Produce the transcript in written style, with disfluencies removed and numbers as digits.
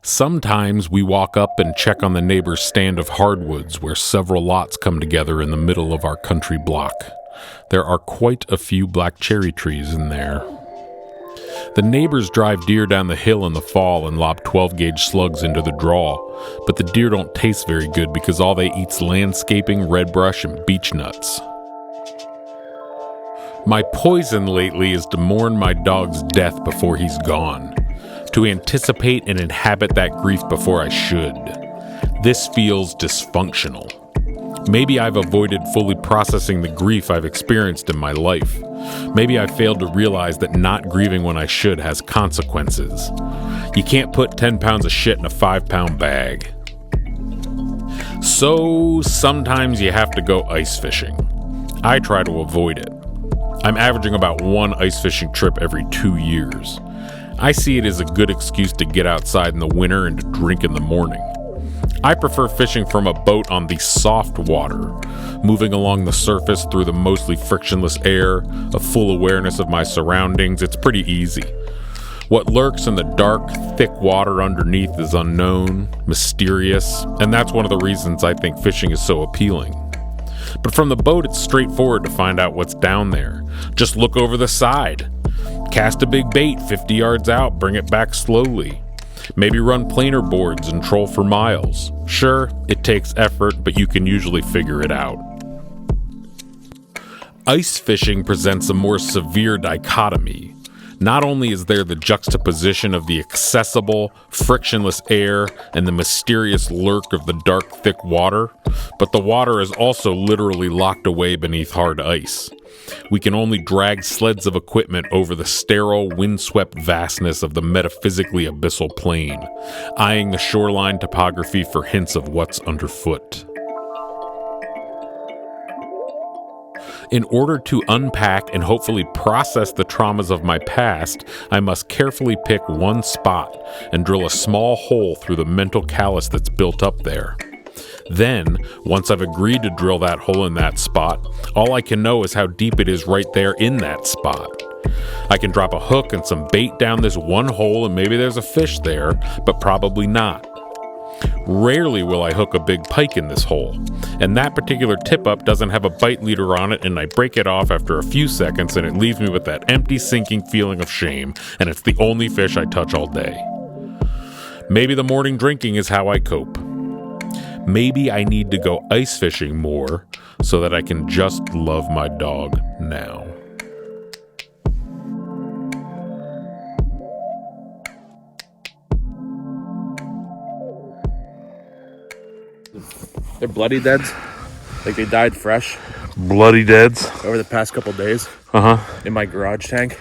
Sometimes we walk up and check on the neighbor's stand of hardwoods where several lots come together in the middle of our country block. There are quite a few black cherry trees in there. The neighbors drive deer down the hill in the fall and lob 12-gauge slugs into the draw, but the deer don't taste very good because all they eat's landscaping, red brush, and beech nuts. My poison lately is to mourn my dog's death before he's gone, to anticipate and inhabit that grief before I should. This feels dysfunctional. Maybe I've avoided fully processing the grief I've experienced in my life. Maybe I failed to realize that not grieving when I should has consequences. You can't put 10 pounds of shit in a 5-pound bag. So sometimes you have to go ice fishing. I try to avoid it. I'm averaging about one ice fishing trip every 2 years. I see it as a good excuse to get outside in the winter and to drink in the morning. I prefer fishing from a boat on the soft water, moving along the surface through the mostly frictionless air, a full awareness of my surroundings. It's pretty easy. What lurks in the dark, thick water underneath is unknown, mysterious, and that's one of the reasons I think fishing is so appealing. But from the boat, it's straightforward to find out what's down there. Just look over the side. Cast a big bait 50 yards out, bring it back slowly. Maybe run planer boards and troll for miles. Sure, it takes effort, but you can usually figure it out. Ice fishing presents a more severe dichotomy. Not only is there the juxtaposition of the accessible, frictionless air and the mysterious lurk of the dark, thick water, but the water is also literally locked away beneath hard ice. We can only drag sleds of equipment over the sterile, windswept vastness of the metaphysically abyssal plain, eyeing the shoreline topography for hints of what's underfoot. In order to unpack and hopefully process the traumas of my past, I must carefully pick one spot and drill a small hole through the mental callus that's built up there. Then, once I've agreed to drill that hole in that spot, all I can know is how deep it is right there in that spot. I can drop a hook and some bait down this one hole and maybe there's a fish there, but probably not. Rarely will I hook a big pike in this hole, and that particular tip-up doesn't have a bite leader on it, and I break it off after a few seconds and it leaves me with that empty, sinking feeling of shame, and it's the only fish I touch all day. Maybe the morning drinking is how I cope. Maybe I need to go ice fishing more so that I can just love my dog now. They're bloody deads. Like they died fresh Bloody deads? over the past couple days Uh-huh. in my garage tank.